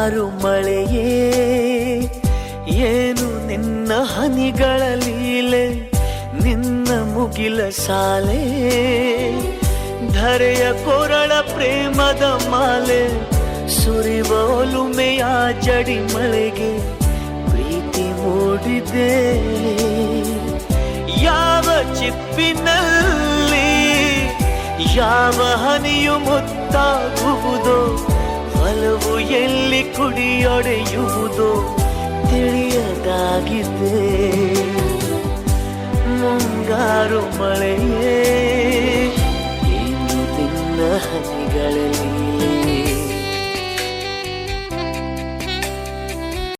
ಮುಂಗಾರು ಮಳೆಯೇ ಏನು ನಿನ್ನ ಹನಿಗಳ ಲೀಲೆ, ನಿನ್ನ ಮುಗಿಲ ಸಾಲೆ ಧರೆಯ ಕೊರಳ ಪ್ರೇಮದ ಮಾಲೆ, ಸುರಿವ ಒಲುಮೆಯ ಜಡಿ ಮಳೆಗೆ ಪ್ರೀತಿ ಮೂಡಿದೆ. ಯಾವ ಚಿಪ್ಪಿನಲ್ಲಿ ಯಾವ ಹನಿಯು ಮುತ್ತಾಗುವುದೋ, ಒಲವು ಎಲ್ಲಿ ಕುಡಿಯೊಡೆಯುವುದೋ ತಿಳಿಯದಾಗಿದೆ. ಮುಂಗಾರು ಮಳೆಯೇ ಏನು ನಿನ್ನ ಹನಿಗಳಲ್ಲಿ